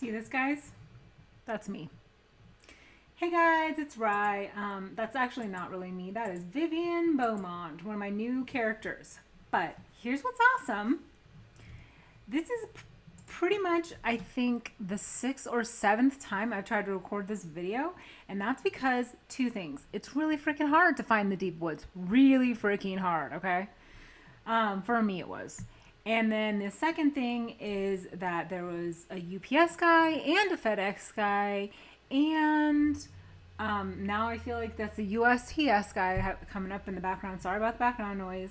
See this, guys? That's me. Hey guys, it's Rye. That's actually not really me. That is Vivian Beaumont, one of my new characters. But here's what's awesome. This is pretty much, I think, the 6th or 7th time I've tried to record this video. And that's because two things. It's really freaking hard to find the deep woods. Really freaking hard, okay? For me, it was. And then the second thing is that there was a UPS guy and a FedEx guy, and now I feel like that's a USPS guy coming up in the background. Sorry about the background noise.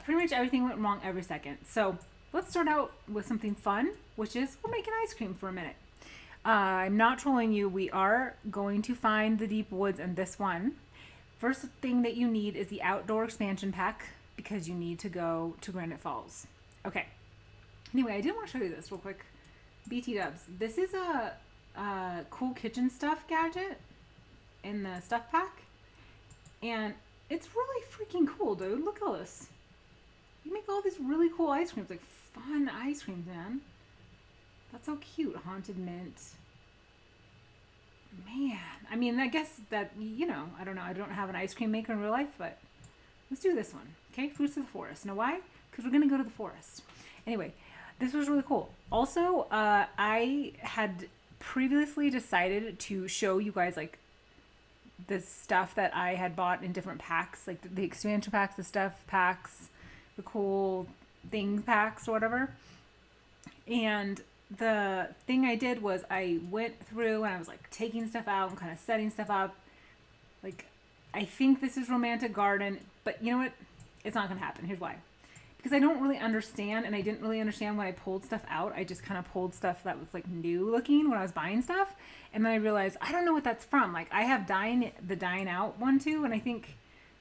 Pretty much everything went wrong every second. So let's start out with something fun, which is we're making ice cream for a minute. I'm not trolling you. We are going to find the deep woods in this one. First thing that you need is the outdoor expansion pack, because you need to go to Granite Falls. Okay. Anyway, I did want to show you this real quick. BT dubs. This is a cool kitchen stuff gadget in the stuff pack. And it's really freaking cool, dude. Look at this. You make all these really cool ice creams. Like, fun ice creams, man. That's so cute. Haunted mint. Man. I mean, I guess that, I don't know. I don't have an ice cream maker in real life, but let's do this one. Okay, Fruits of the Forest. Know why? Because we're going to go to the forest. Anyway, this was really cool. Also, I had previously decided to show you guys, like, the stuff that I had bought in different packs, like the expansion packs, the stuff packs, the cool thing packs or whatever. And the thing I did was I went through and I was, like, taking stuff out and kind of setting stuff up. Like, I think this is Romantic Garden, but you know what? It's not going to happen. Here's why. Because I don't really understand, and I didn't really understand when I pulled stuff out. I just kind of pulled stuff that was, like, new looking when I was buying stuff. And then I realized, I don't know what that's from. Like, I have the Dine Out one, too, and I think,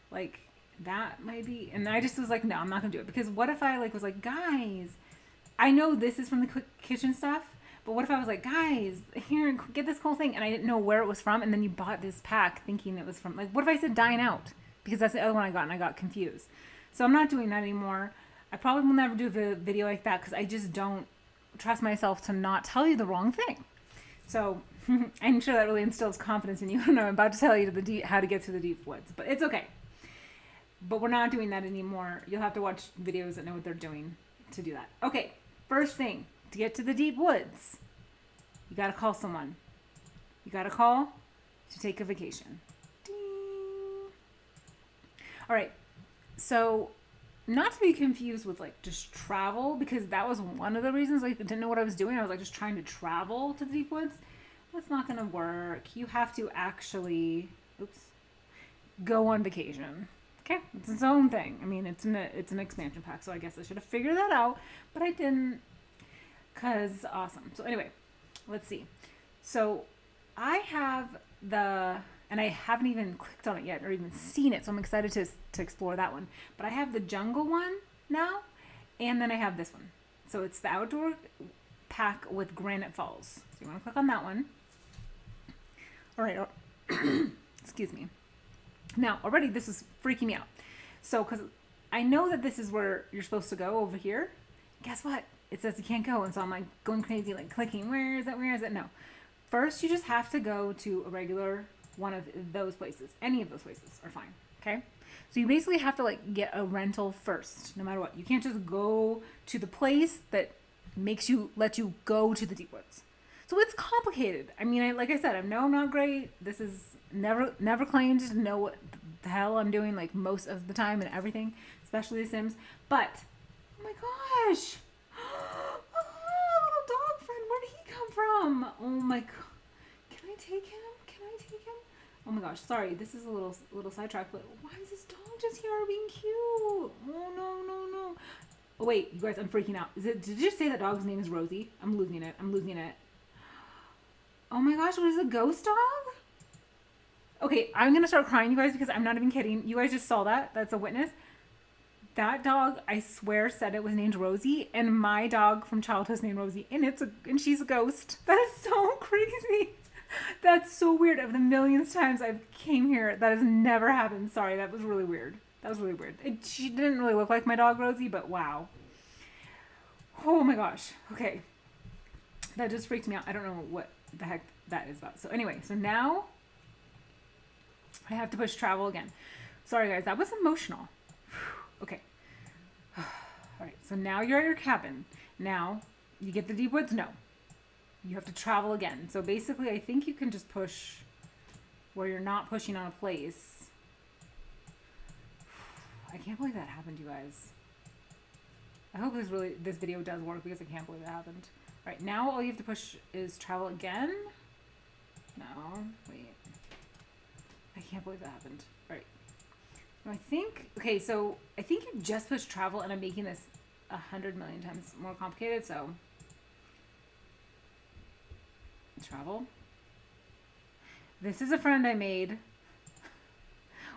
like, that might be... And I just was like, no, I'm not going to do it. Because what if I, like, was like, guys, I know this is from the kitchen stuff, but what if I was like, guys, here, get this whole thing, and I didn't know where it was from, and then you bought this pack thinking it was from... Like, what if I said Dine Out? Because that's the other one I got, and I got confused. So I'm not doing that anymore. I probably will never do a video like that because I just don't trust myself to not tell you the wrong thing. So I'm sure that really instills confidence in you when I'm about to tell you how to get through the deep woods. But it's okay. But we're not doing that anymore. You'll have to watch videos that know what they're doing to do that. Okay, first thing, to get to the deep woods, you got to call someone. You got to call to take a vacation. Ding. All right. So, not to be confused with, like, just travel, because that was one of the reasons I didn't know what I was doing. I was, like, just trying to travel to the deep woods. That's not going to work. You have to actually, go on vacation. Okay? It's its own thing. I mean, it's an expansion pack, so I guess I should have figured that out, but I didn't, because awesome. So, anyway, let's see. So, I have and I haven't even clicked on it yet or even seen it, so I'm excited to explore that one. But I have the jungle one now, and then I have this one. So it's the outdoor pack with Granite Falls. So you want to click on that one. All right. Excuse me. Now, already this is freaking me out. So, because I know that this is where you're supposed to go over here. Guess what? It says you can't go, and so I'm, like, going crazy, like, clicking. Where is it? No. First, you just have to go to a regular one of those places. Any of those places are fine. Okay? So you basically have to, like, get a rental first, no matter what. You can't just go to the place that let you go to the deep woods. So it's complicated. I mean, like I said, I'm not great. This is never claimed to know what the hell I'm doing, like, most of the time and everything, especially The Sims. But, oh my gosh. Little dog friend, where did he come from? Oh my god. Can I take him? Oh my gosh, sorry, this is a little sidetrack, but why is this dog just here being cute? Oh no. Oh wait, you guys, I'm freaking out. Did you just say that dog's name is Rosie? I'm losing it. Oh my gosh, what is a ghost dog? Okay, I'm gonna start crying, you guys, because I'm not even kidding. You guys just saw that. That's a witness. That dog, I swear, said it was named Rosie, and my dog from childhood is named Rosie, and she's a ghost. That is so crazy. That's so weird. Of the millions times I've came here, that has never happened. Sorry, that was really weird. She didn't really look like my dog, Rosie, but wow. Oh my gosh. Okay. That just freaks me out. I don't know what the heck that is about. So anyway, so now I have to push travel again. Sorry guys, that was emotional. Okay. All right, so now you're at your cabin. Now, you get the deep woods? No. You have to travel again. So basically, I think you can just push where you're not pushing on a place. I can't believe that happened, you guys. I hope this video does work because I can't believe it happened. All right, now all you have to push is travel again. No, wait. I can't believe that happened. All right. I think, okay, so I think you just push travel and I'm making this 100 million times more complicated, so travel. This is a friend I made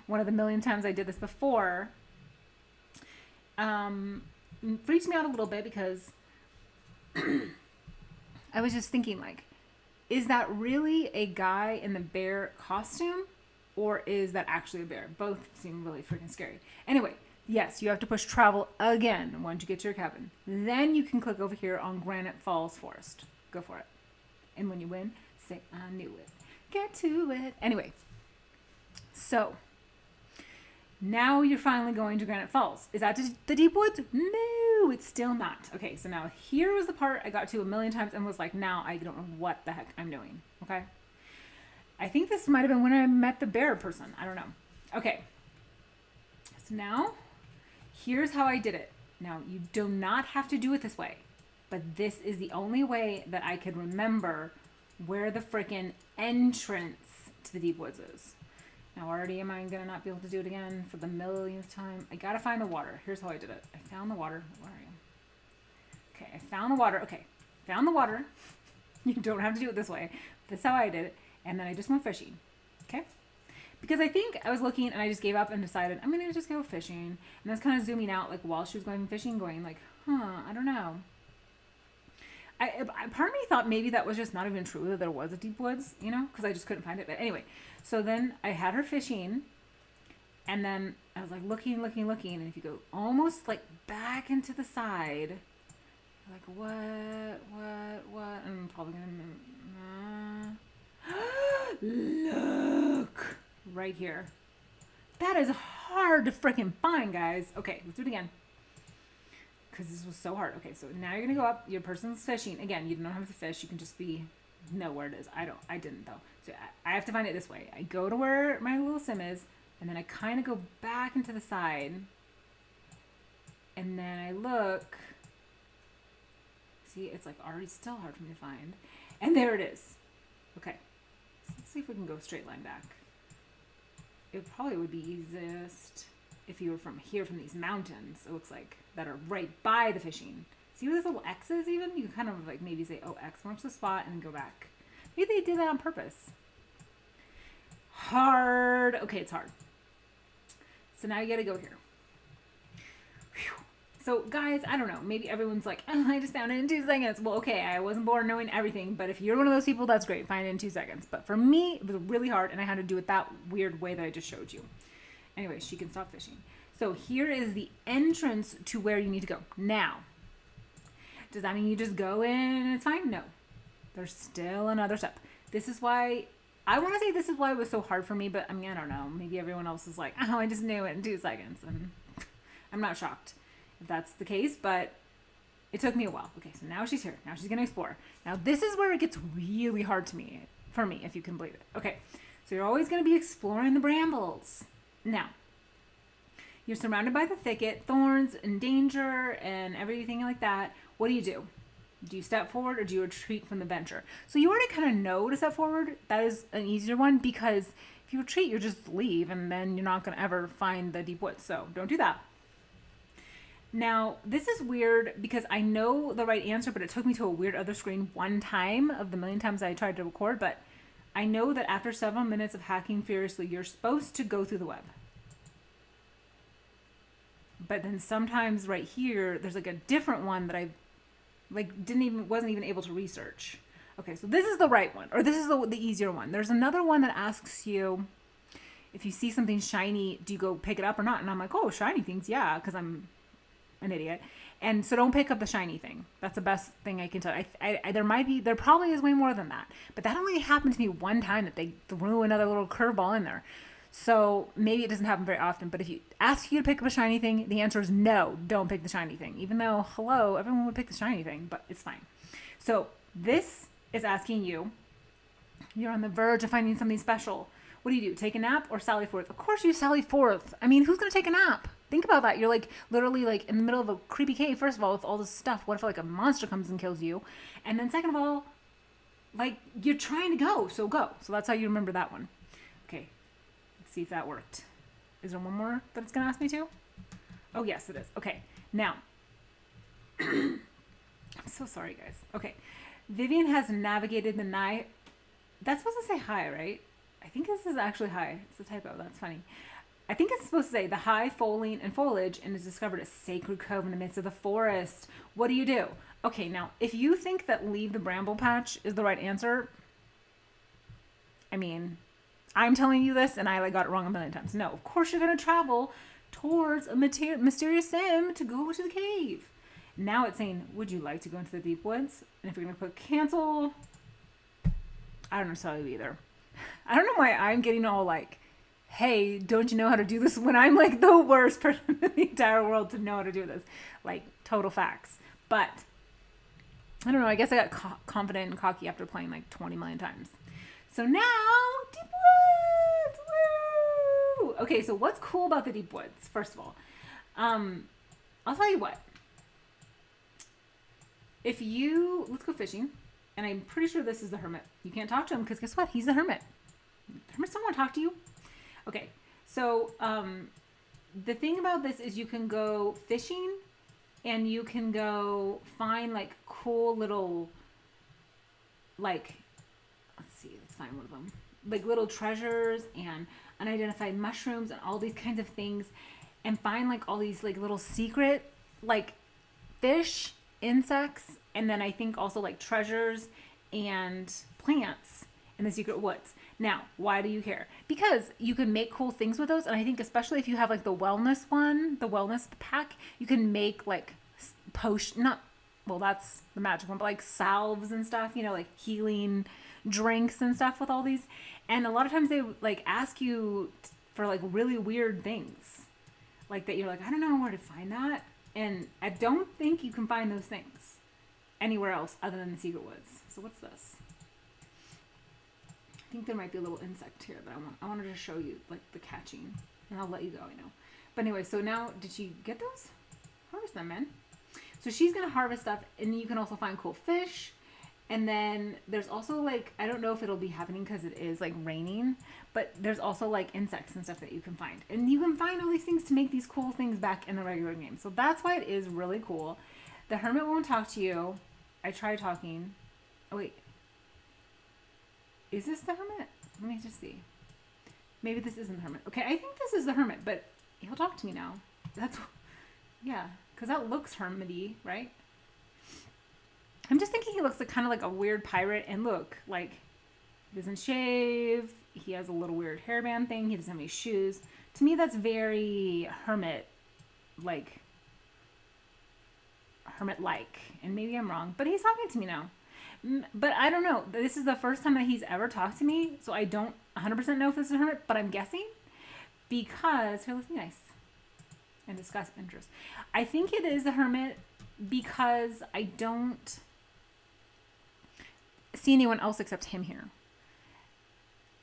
one of the million times I did this before. Freaks me out a little bit because I was just thinking, like, is that really a guy in the bear costume or is that actually a bear? Both seem really freaking scary. Anyway, yes, you have to push travel again once you get to your cabin. Then you can click over here on Granite Falls Forest. Go for it. And when you win, say, I knew it. Get to it. Anyway, so now you're finally going to Granite Falls. Is that the deep woods? No, it's still not. Okay, so now here was the part I got to a million times and was like, now I don't know what the heck I'm doing. Okay. I think this might have been when I met the bear person. I don't know. Okay. So now, here's how I did it. Now, you do not have to do it this way, but this is the only way that I could remember where the freaking entrance to the deep woods is. Now, already am I going to not be able to do it again for the millionth time? I got to find the water. Here's how I did it. I found the water. Where are you? Okay, I found the water. Okay, found the water. You don't have to do it this way. That's how I did it. And then I just went fishing. Okay? Because I think I was looking and I just gave up and decided I'm going to just go fishing. And I was kind of zooming out like while she was going fishing, going like, I don't know. Part of me thought maybe that was just not even true that there was a deep woods, you know, because I just couldn't find it. But anyway, so then I had her fishing and then I was like looking. And if you go almost like back into the side, like what? I'm probably going to... Look right here. That is hard to freaking find, guys. Okay, let's do it again because this was so hard. Okay, so now you're gonna go up. Your person's fishing again. You don't have to fish. You can just know where it is. I didn't though. So I have to find it this way. I go to where my little sim is, and then I kind of go back into the side, and then I look. See, it's like already still hard for me to find, and there it is. Okay. Let's see if we can go straight line back. It probably would be easiest if you were from here, from these mountains, it looks like, that are right by the fishing. See where this little X is even? You can kind of like maybe say, oh, X marks the spot and then go back. Maybe they did that on purpose. Hard. Okay, it's hard. So now you got to go here. Whew. So guys, I don't know. Maybe everyone's like, oh, I just found it in 2 seconds. Well, okay, I wasn't born knowing everything, but if you're one of those people, that's great. Find it in 2 seconds. But for me, it was really hard, and I had to do it that weird way that I just showed you. Anyway, she can stop fishing. So here is the entrance to where you need to go. Now, does that mean you just go in and it's fine? No. There's still another step. This is why, I want to say this is why it was so hard for me, but I mean, I don't know. Maybe everyone else is like, oh, I just knew it in 2 seconds. And I'm not shocked if that's the case, but it took me a while. Okay, so now she's here. Now she's going to explore. Now this is where it gets really hard for me, if you can believe it. Okay, so you're always going to be exploring the brambles. Now, you're surrounded by the thicket, thorns, and danger, and everything like that. What do? Do you step forward or do you retreat from the venture? So you already kind of know to step forward. That is an easier one because if you retreat, you just leave, and then you're not going to ever find the deep woods. So don't do that. Now, this is weird because I know the right answer, but it took me to a weird other screen one time of the million times I tried to record, but I know that after several minutes of hacking furiously, you're supposed to go through the web. But then sometimes right here, there's like a different one that I wasn't even able to research. Okay, so this is the right one, or this is the easier one. There's another one that asks you, if you see something shiny, do you go pick it up or not? And I'm like, oh, shiny things, yeah, because I'm an idiot. And so don't pick up the shiny thing. That's the best thing I can tell. There probably is way more than that. But that only happened to me one time that they threw another little curveball in there. So maybe it doesn't happen very often. But if you ask you to pick up a shiny thing, the answer is no, don't pick the shiny thing. Even though, hello, everyone would pick the shiny thing, but it's fine. So this is asking you, you're on the verge of finding something special. What do? Take a nap or sally forth? Of course you sally forth. I mean, who's going to take a nap? Think about that. You're like literally like in the middle of a creepy cave, first of all, with all this stuff. What if like a monster comes and kills you? And then second of all, like you're trying to go, so go. So that's how you remember that one. Okay, let's see if that worked. Is there one more that it's going to ask me to? Oh, yes, it is. Okay, now, I'm so sorry, guys. Okay, Vivian has navigated the night. That's supposed to say hi, right? I think this is actually hi. It's a typo. That's funny. I think it's supposed to say the high foliage and has discovered a sacred cove in the midst of the forest. What do? Okay, now, if you think that leave the bramble patch is the right answer, I mean, I'm telling you this and I like got it wrong a million times. No, of course you're going to travel towards a mysterious sim to go to the cave. Now it's saying, would you like to go into the deep woods? And if you're going to put cancel, I don't know tell you either. I don't know why I'm getting all like, hey, don't you know how to do this when I'm like the worst person in the entire world to know how to do this. Like, total facts. But, I don't know, I guess I got confident and cocky after playing like 20 million times. So now, Deep Woods! Woo! Okay, so what's cool about the Deep Woods, first of all? I'll tell you what. Let's go fishing. And I'm pretty sure this is the hermit. You can't talk to him because guess what? He's the hermit. Hermits don't want to talk to you. Okay, so the thing about this is you can go fishing and you can go find like cool little, like, let's find one of them. Like little treasures and unidentified mushrooms and all these kinds of things and find like all these like little secret like fish, insects, and then I think also like treasures and plants in the secret woods. Now, why do you care? Because you can make cool things with those. And I think especially if you have like the wellness one, the wellness pack, you can make like that's the magic one, but like salves and stuff, like healing drinks and stuff with all these. And a lot of times they like ask you for like really weird things like that. You're like, I don't know where to find that. And I don't think you can find those things anywhere else other than the secret woods. So what's this? I think there might be a little insect here that I wanted to show you, like the catching, and I'll let you go, I know. But anyway, so now, did she get those? Harvest them, man. So she's going to harvest stuff, and you can also find cool fish. And then there's also like, I don't know if it'll be happening because it is like raining, but there's also like insects and stuff that you can find. And you can find all these things to make these cool things back in the regular game. So that's why it is really cool. The hermit won't talk to you. I tried talking. Oh, wait. Is this the hermit? Let me just see. Maybe this isn't the hermit. Okay, I think this is the hermit, but he'll talk to me now. Yeah, because that looks hermity, right? I'm just thinking he looks like kind of like a weird pirate. And look, like, he doesn't shave. He has a little weird hairband thing. He doesn't have any shoes. To me, that's very hermit-like. And maybe I'm wrong, but he's talking to me now. But I don't know. This is the first time that he's ever talked to me, so I don't 100% know if this is a hermit, but I'm guessing because here, let's be nice and discuss interest. I think it is a hermit because I don't see anyone else except him here.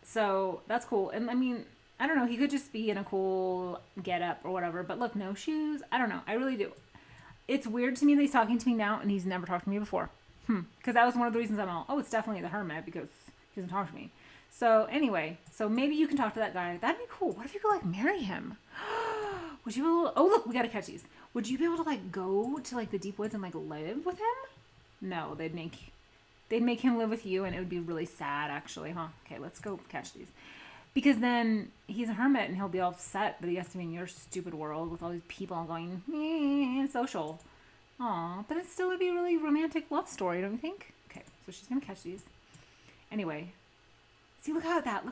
So that's cool. And I mean, I don't know. He could just be in a cool getup or whatever. But look, no shoes. I don't know. I really do. It's weird to me that he's talking to me now and he's never talked to me before. Because that was one of the reasons I'm all, it's definitely the hermit because he doesn't talk to me. So anyway, so maybe you can talk to that guy. That'd be cool. What if you could like marry him? Would you be able to, oh look, we gotta catch these. Would you be able to like go to like the deep woods and like live with him? No, they'd make him live with you and it would be really sad actually, huh? Okay, let's go catch these. Because then he's a hermit and he'll be all upset that he has to be in your stupid world with all these people all going, social. Aw, but it still would be a really romantic love story, don't you think? Okay, so she's gonna catch these. Anyway, see, look at that.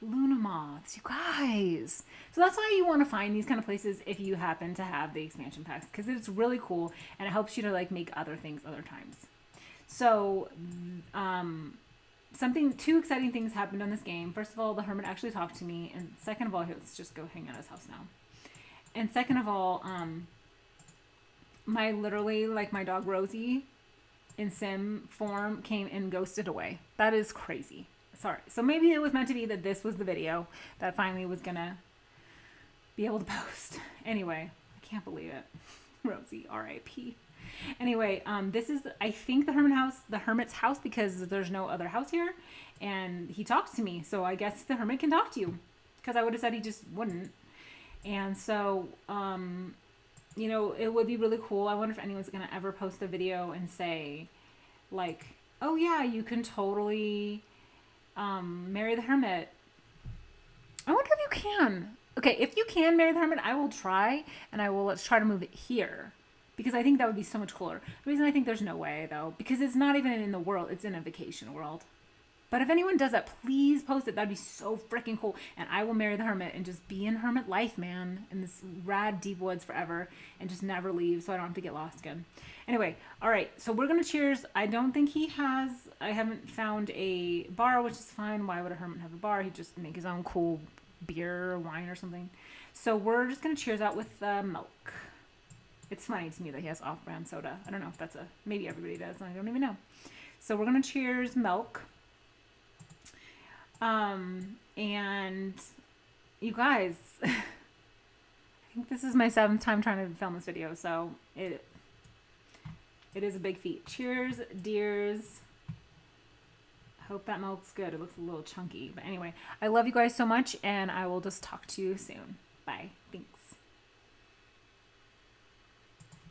Luna moths, you guys. So that's why you want to find these kind of places if you happen to have the expansion packs, because it's really cool and it helps you to like make other things other times. So, two exciting things happened on this game. First of all, the hermit actually talked to me, and second of all, let's just go hang out at his house now. And second of all, my dog Rosie in sim form came and ghosted away. That is crazy. Sorry. So maybe it was meant to be that this was the video that finally was gonna be able to post. Anyway, I can't believe it. Rosie, R.I.P. Anyway, this is, I think, the hermit's house, because there's no other house here, and he talks to me, so I guess the hermit can talk to you, because I would have said he just wouldn't. And so, it would be really cool. I wonder if anyone's gonna ever post a video and say, like, oh yeah, you can totally marry the hermit. I wonder if you can. Okay, if you can marry the hermit, I will try, and let's try to move it here, because I think that would be so much cooler. The reason I think there's no way, though, because it's not even in the world, it's in a vacation world. But if anyone does that, please post it. That'd be so freaking cool. And I will marry the hermit and just be in hermit life, man, in this rad deep woods forever, and just never leave, so I don't have to get lost again. Anyway, all right, so we're gonna cheers. I haven't found a bar, which is fine. Why would a hermit have a bar? He'd just make his own cool beer or wine or something. So we're just gonna cheers out with milk. It's funny to me that he has off-brand soda. I don't know if maybe everybody does, and I don't even know. So we're gonna cheers milk. And you guys, I think this is my 7th time trying to film this video, so it is a big feat. Cheers, dears. Hope that milk's good. It looks a little chunky, but anyway, I love you guys so much, and I will just talk to you soon. Bye. Thanks.